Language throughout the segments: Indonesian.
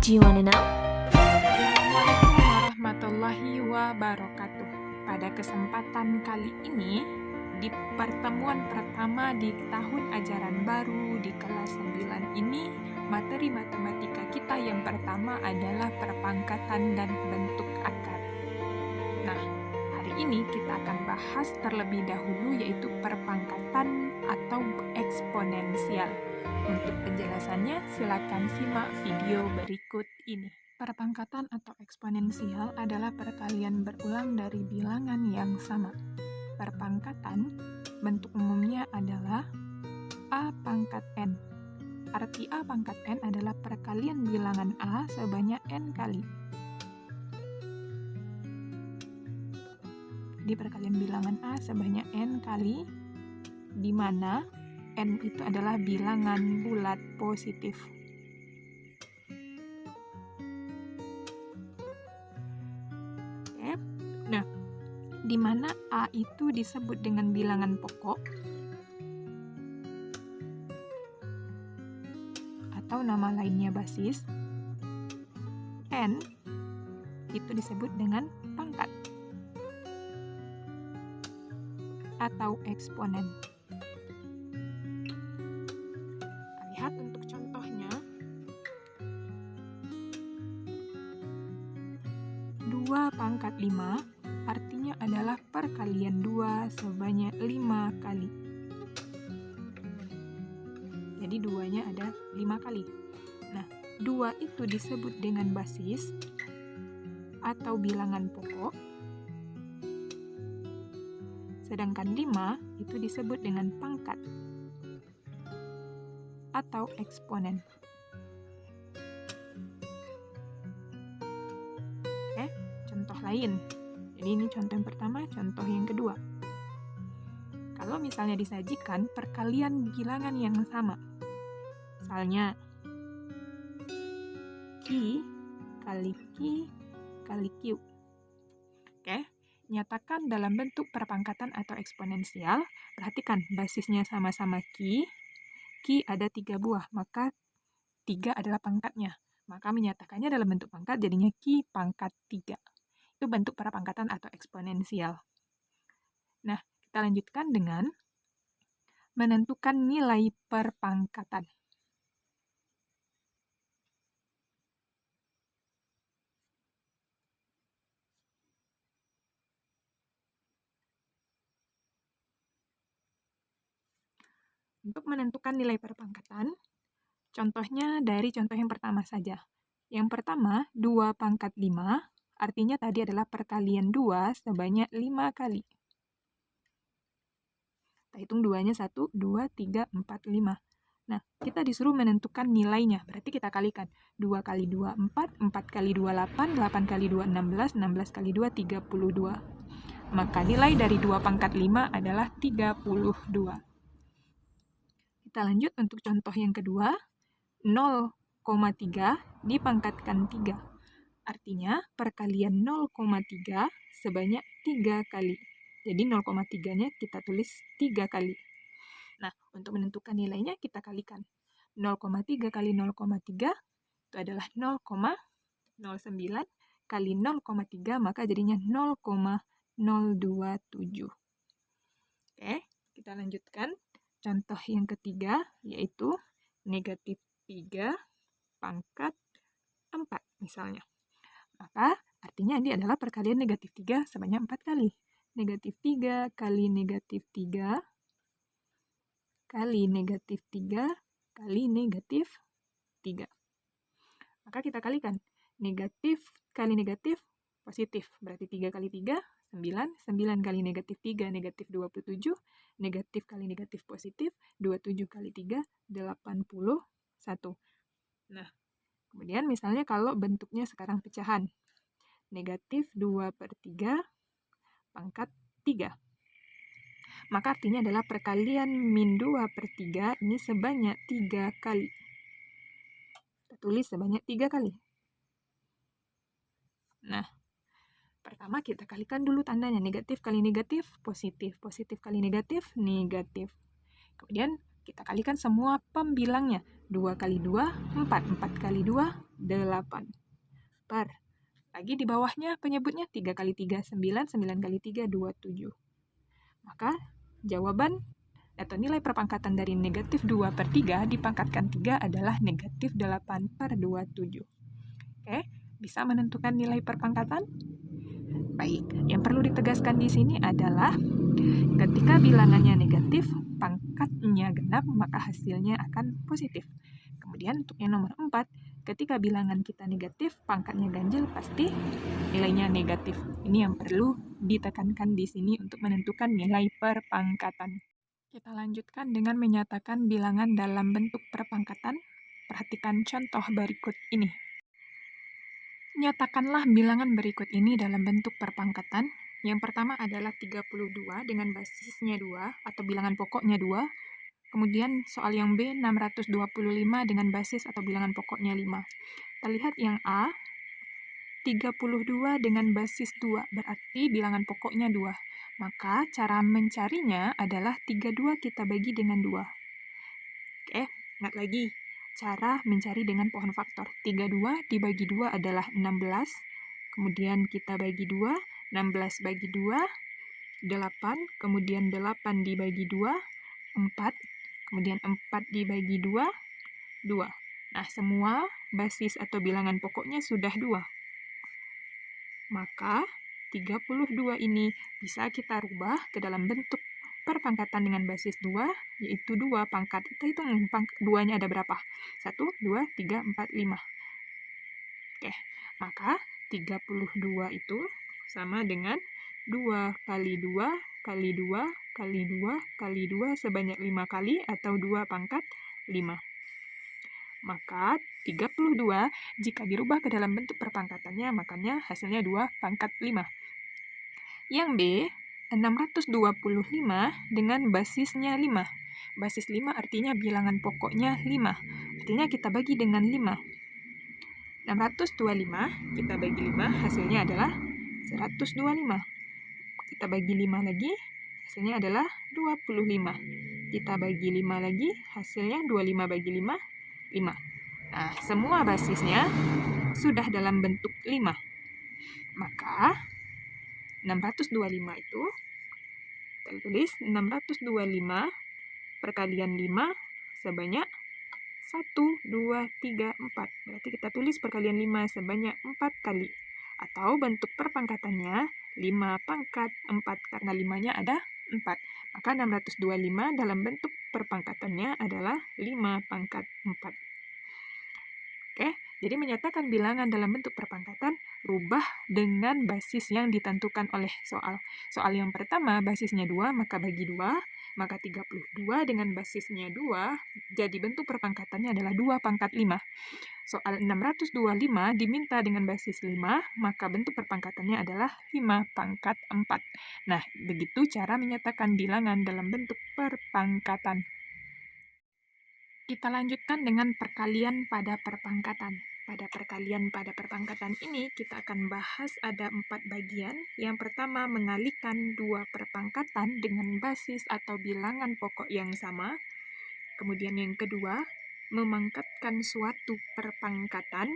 Do you wanna know? Assalamualaikum warahmatullahi wabarakatuh. Pada kesempatan kali ini, di pertemuan pertama di tahun ajaran baru di kelas 9 ini, materi matematika kita yang pertama adalah perpangkatan dan bentuk akar. Nah, hari ini kita akan bahas terlebih dahulu yaitu perpangkatan atau eksponensial. Untuk penjelasannya, silakan simak video berikut ini. Perpangkatan atau eksponensial adalah perkalian berulang dari bilangan yang sama. Perpangkatan, bentuk umumnya adalah A pangkat N. Arti A pangkat N adalah perkalian bilangan A sebanyak N kali. Di perkalian bilangan A sebanyak N kali, di mana N itu adalah bilangan bulat positif. Oke. Nah, di mana A itu disebut dengan bilangan pokok atau nama lainnya basis, N itu disebut dengan pangkat atau eksponen. Lihat untuk contohnya, 2 pangkat 5 artinya adalah perkalian 2 sebanyak 5 kali. Jadi 2-nya ada 5 kali. Nah, 2 itu disebut dengan basis atau bilangan pokok, sedangkan 5 itu disebut dengan pangkat atau eksponen. Oke, contoh lain. Jadi ini contoh yang pertama, contoh yang kedua. Kalau misalnya disajikan perkalian bilangan yang sama, misalnya Q kali Q kali Q. Oke, nyatakan dalam bentuk perpangkatan atau eksponensial. Perhatikan, basisnya sama-sama Q ada 3 buah, maka 3 adalah pangkatnya. Maka menyatakannya dalam bentuk pangkat, jadinya Q pangkat 3. Itu bentuk perpangkatan atau eksponensial. Nah, kita lanjutkan dengan menentukan nilai perpangkatan. Untuk menentukan nilai perpangkatan, contohnya dari contoh yang pertama saja. Yang pertama, 2 pangkat 5, artinya tadi adalah perkalian 2 sebanyak 5 kali. Kita hitung 2-nya 1, 2, 3, 4, 5. Nah, kita disuruh menentukan nilainya, berarti kita kalikan. 2 kali 2, 4, 4 kali 2, 8, 8 kali 2, 16, 16 kali 2, 32. Maka nilai dari 2 pangkat 5 adalah 32. Kita lanjut untuk contoh yang kedua, 0,3 dipangkatkan 3. Artinya perkalian 0,3 sebanyak 3 kali. Jadi 0,3-nya kita tulis 3 kali. Nah, untuk menentukan nilainya kita kalikan. 0,3 kali 0,3 itu adalah 0,09 kali 0,3, maka jadinya 0,027. Oke, kita lanjutkan. Contoh yang ketiga, yaitu negatif 3 pangkat 4 misalnya. Maka artinya ini adalah perkalian negatif 3 sebanyak 4 kali. Negatif 3 kali negatif 3 kali negatif 3 kali negatif 3. Maka kita kalikan. Negatif kali negatif positif. Berarti 3 kali 3, 9. 9 kali negatif 3, negatif 27. Negatif kali negatif positif, 27 kali 3, 81. Nah, kemudian misalnya kalau bentuknya sekarang pecahan. Negatif 2/3 pangkat 3. Maka artinya adalah perkalian min 2/3 ini sebanyak 3 kali. Kita tulis sebanyak 3 kali. Nah, pertama kita kalikan dulu tandanya. Negatif kali negatif, positif. Positif kali negatif, negatif. Kemudian kita kalikan semua pembilangnya. 2 kali 2, 4. 4 kali 2, 8. Per. Lagi di bawahnya penyebutnya 3 kali 3, 9. 9 kali 3, 27. Maka jawaban atau nilai perpangkatan dari negatif 2 per 3 dipangkatkan 3 adalah negatif 8 per 27. Oke, bisa menentukan nilai perpangkatan? Baik, yang perlu ditegaskan di sini adalah ketika bilangannya negatif, pangkatnya genap, maka hasilnya akan positif. Kemudian untuk yang nomor 4, ketika bilangan kita negatif, pangkatnya ganjil, pasti nilainya negatif. Ini yang perlu ditekankan di sini untuk menentukan nilai perpangkatan. Kita lanjutkan dengan menyatakan bilangan dalam bentuk perpangkatan. Perhatikan contoh berikut ini. Nyatakanlah bilangan berikut ini dalam bentuk perpangkatan. Yang pertama adalah 32 dengan basisnya 2 atau bilangan pokoknya 2. Kemudian soal yang B 625 dengan basis atau bilangan pokoknya 5. Kita lihat yang A 32 dengan basis 2 berarti bilangan pokoknya 2. Maka cara mencarinya adalah 32 kita bagi dengan 2. Oke, ingat lagi. Cara mencari dengan pohon faktor. 32 dibagi 2 adalah 16. Kemudian kita bagi 2. 16 bagi 2, 8. Kemudian 8 dibagi 2, 4. Kemudian 4 dibagi 2, 2. Nah, semua basis atau bilangan pokoknya sudah 2. Maka 32 ini bisa kita rubah ke dalam bentuk perpangkatan dengan basis 2, yaitu 2 pangkat. Kita hitung 2-nya ada berapa? 1, 2, 3, 4, 5. Oke, maka 32 itu sama dengan 2 kali 2 kali 2 kali 2 kali 2 sebanyak 5 kali atau 2 pangkat 5. Maka 32 jika dirubah ke dalam bentuk perpangkatannya, makanya hasilnya 2 pangkat 5. Yang B, 625 dengan basisnya 5. Basis 5 artinya bilangan pokoknya 5. Artinya kita bagi dengan 5. 625 kita bagi 5, hasilnya adalah 125. Kita bagi 5 lagi, hasilnya adalah 25. Kita bagi 5 lagi, hasilnya 25 bagi 5, 5. Nah, semua basisnya sudah dalam bentuk 5. Maka 625 itu kita tulis 625 perkalian 5 sebanyak 1, 2, 3, 4. Berarti kita tulis perkalian 5 sebanyak 4 kali. Atau bentuk perpangkatannya 5 pangkat 4 karena 5-nya ada 4. Maka 625 dalam bentuk perpangkatannya adalah 5 pangkat 4. Oke, jadi menyatakan bilangan dalam bentuk perpangkatan rubah dengan basis yang ditentukan oleh soal. Soal yang pertama basisnya 2, maka bagi 2, maka 32 dengan basisnya 2, jadi bentuk perpangkatannya adalah 2 pangkat 5. Soal 625 diminta dengan basis 5, maka bentuk perpangkatannya adalah 5 pangkat 4. Nah, begitu cara menyatakan bilangan dalam bentuk perpangkatan. Kita lanjutkan dengan perkalian pada perpangkatan. Pada perkalian pada perpangkatan ini, kita akan bahas ada 4 bagian. Yang pertama, mengalihkan 2 perpangkatan dengan basis atau bilangan pokok yang sama. Kemudian yang kedua, memangkatkan suatu perpangkatan.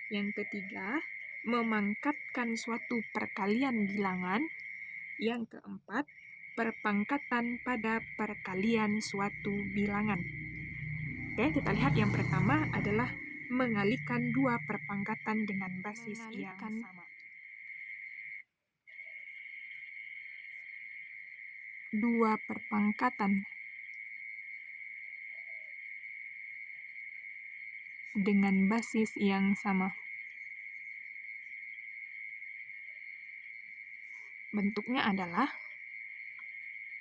Yang ketiga, memangkatkan suatu perkalian bilangan. Yang keempat, perpangkatan pada perkalian suatu bilangan. Oke, kita lihat yang pertama adalah mengalihkan 2 perpangkatan dengan basis yang sama. 2 perpangkatan dengan basis yang sama. Bentuknya adalah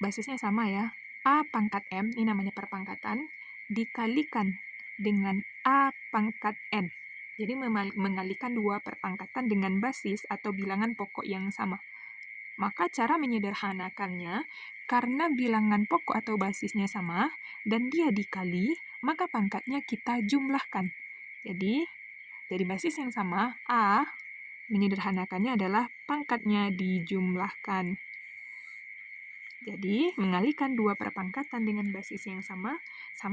basisnya sama ya. A pangkat M, ini namanya perpangkatan, dikalikan dengan A pangkat N. Jadi mengalihkan 2 perpangkatan dengan basis atau bilangan pokok yang sama. Maka cara menyederhanakannya, karena bilangan pokok atau basisnya sama, dan dia dikali, maka pangkatnya kita jumlahkan. Jadi, dari basis yang sama, A, menyederhanakannya adalah pangkatnya dijumlahkan. Jadi, mengalihkan dua perpangkatan dengan basis yang sama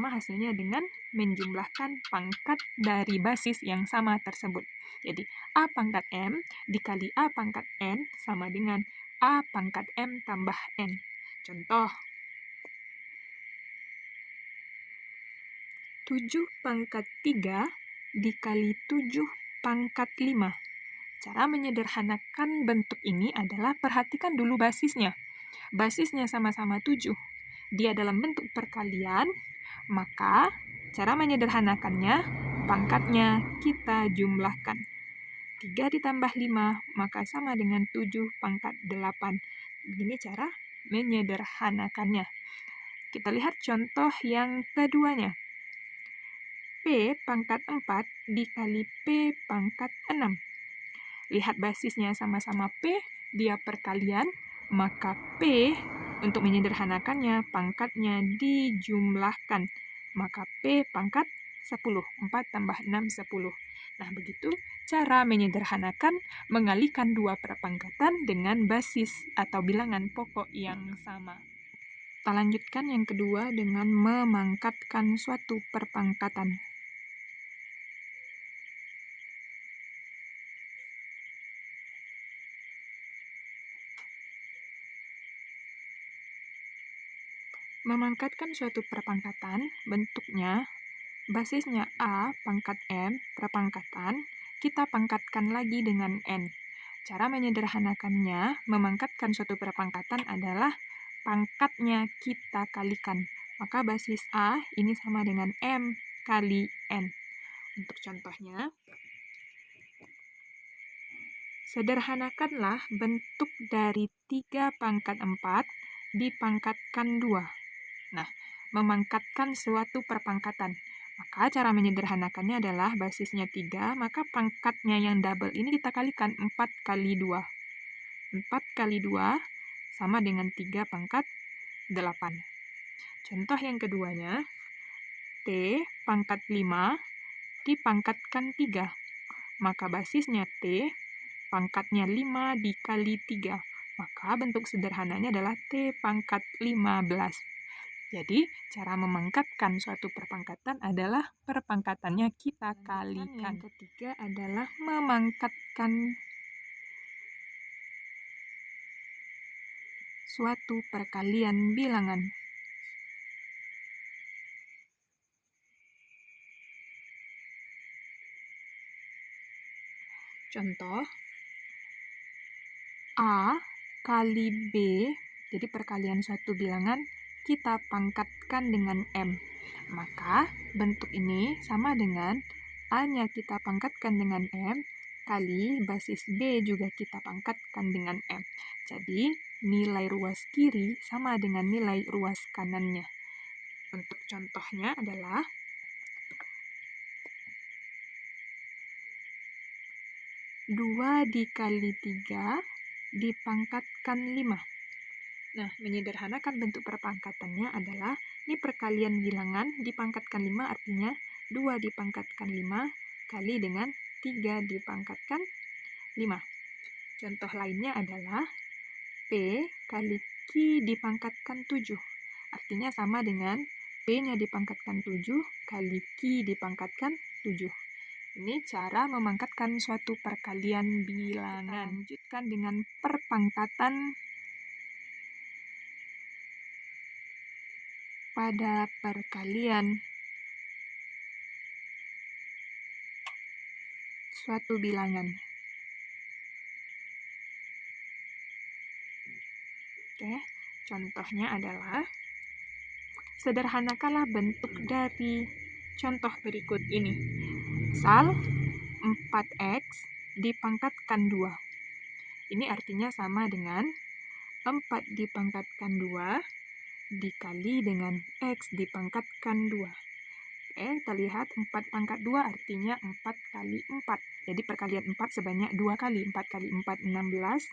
hasilnya dengan menjumlahkan pangkat dari basis yang sama tersebut. Jadi, A pangkat M dikali A pangkat N sama dengan A pangkat M tambah N. Contoh, 7 pangkat 3 dikali 7 pangkat 5. Cara menyederhanakan bentuk ini adalah perhatikan dulu basisnya. Basisnya sama-sama 7. Dia dalam bentuk perkalian, maka cara menyederhanakannya, pangkatnya kita jumlahkan. 3 ditambah 5, maka sama dengan 7 pangkat 8. Begini cara menyederhanakannya. Kita lihat contoh yang keduanya. P pangkat 4 dikali P pangkat 6. Lihat basisnya sama-sama P, dia perkalian, maka P untuk menyederhanakannya pangkatnya dijumlahkan. Maka P pangkat 10. 4 tambah 6, 10. Nah, begitu cara menyederhanakan mengalihkan dua perpangkatan dengan basis atau bilangan pokok yang sama. Kita lanjutkan yang kedua dengan memangkatkan suatu perpangkatan. Memangkatkan suatu perpangkatan, bentuknya basisnya A pangkat M perpangkatan, kita pangkatkan lagi dengan N. Cara menyederhanakannya, memangkatkan suatu perpangkatan adalah pangkatnya kita kalikan. Maka basis A ini sama dengan M kali N. Untuk contohnya, sederhanakanlah bentuk dari 3 pangkat 4 dipangkatkan 2. Nah, memangkatkan suatu perpangkatan. Maka cara menyederhanakannya adalah basisnya 3, maka pangkatnya yang double ini kita kalikan 4 kali 2. 4 kali 2 sama dengan 3 pangkat 8. Contoh yang keduanya, T pangkat 5 dipangkatkan 3. Maka basisnya T, pangkatnya 5 dikali 3. Maka bentuk sederhananya adalah T pangkat 15. Jadi, cara memangkatkan suatu perpangkatan adalah perpangkatannya kita kalikan. Yang ketiga adalah memangkatkan suatu perkalian bilangan. Contoh, A kali B, jadi perkalian suatu bilangan, kita pangkatkan dengan M. Maka bentuk ini sama dengan A-nya kita pangkatkan dengan M, kali basis B juga kita pangkatkan dengan M. Jadi, nilai ruas kiri sama dengan nilai ruas kanannya. Untuk contohnya adalah 2 dikali 3 dipangkatkan 5. Nah, menyederhanakan bentuk perpangkatannya adalah, ini perkalian bilangan dipangkatkan 5 artinya 2 dipangkatkan 5 kali dengan 3 dipangkatkan 5. Contoh lainnya adalah P kali Q dipangkatkan 7. Artinya sama dengan P-nya dipangkatkan 7 kali Q dipangkatkan 7. Ini cara memangkatkan suatu perkalian bilangan. Lanjutkan dengan perpangkatan pada perkalian suatu bilangan. Oke, contohnya adalah, sederhanakanlah bentuk dari contoh berikut ini. Misal, 4x dipangkatkan 2. Ini artinya sama dengan 4 dipangkatkan 2 dikali dengan x dipangkatkan 2. Oke, kita lihat 4 pangkat 2 artinya 4 kali 4. Jadi perkalian 4 sebanyak 2 kali. 4 kali 4, 16.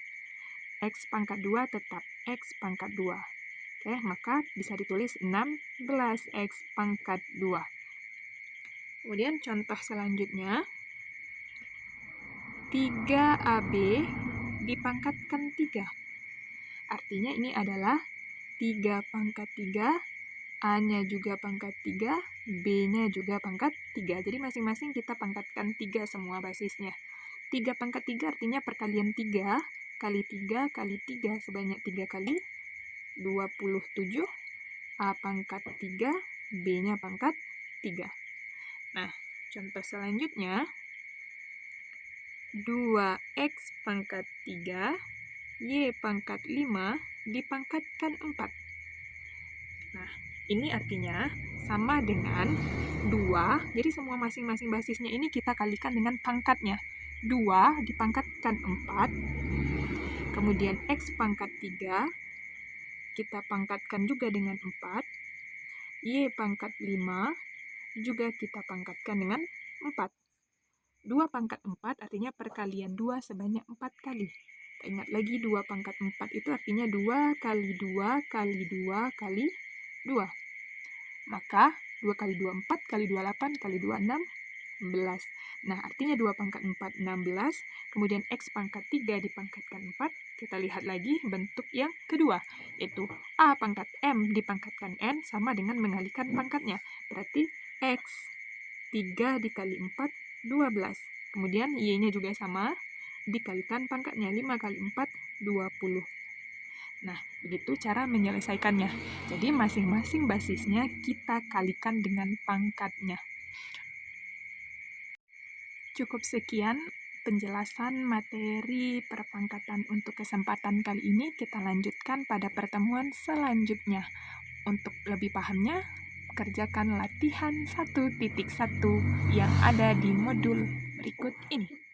X pangkat 2 tetap x pangkat 2. Oke, maka bisa ditulis 16x pangkat 2. Kemudian contoh selanjutnya, 3AB dipangkatkan 3. Artinya ini adalah 3 pangkat 3, A-nya juga pangkat 3, B-nya juga pangkat 3. Jadi masing-masing kita pangkatkan 3 semua basisnya. 3 pangkat 3 artinya perkalian 3 kali 3 kali 3 sebanyak 3 kali 27. A pangkat 3, B-nya pangkat 3. Nah, contoh selanjutnya, 2x pangkat 3, Y pangkat 5 dipangkatkan 4. Nah, ini artinya sama dengan 2, jadi semua masing-masing basisnya ini kita kalikan dengan pangkatnya. 2 dipangkatkan 4, kemudian x pangkat 3, kita pangkatkan juga dengan 4, Y pangkat 5, juga kita pangkatkan dengan 4. 2 pangkat 4 artinya perkalian 2 sebanyak 4 kali. Kita ingat lagi 2 pangkat 4 itu artinya 2 kali 2 kali 2 kali 2. Maka 2 kali 2, 4 kali 2, 8 kali 2, 16. Nah, artinya 2 pangkat 4, 16. Kemudian X pangkat 3 dipangkatkan 4. Kita lihat lagi bentuk yang kedua, yaitu A pangkat M dipangkatkan N sama dengan mengalihkan pangkatnya. Berarti X 3 dikali 4, 12. Kemudian Y-nya juga sama, dikalikan pangkatnya. 5 kali 4, 20. Nah, begitu cara menyelesaikannya. Jadi masing-masing basisnya kita kalikan dengan pangkatnya. Cukup sekian penjelasan materi perpangkatan untuk kesempatan kali ini. Kita lanjutkan pada pertemuan selanjutnya. Untuk lebih pahamnya, kerjakan latihan 1.1 yang ada di modul berikut ini.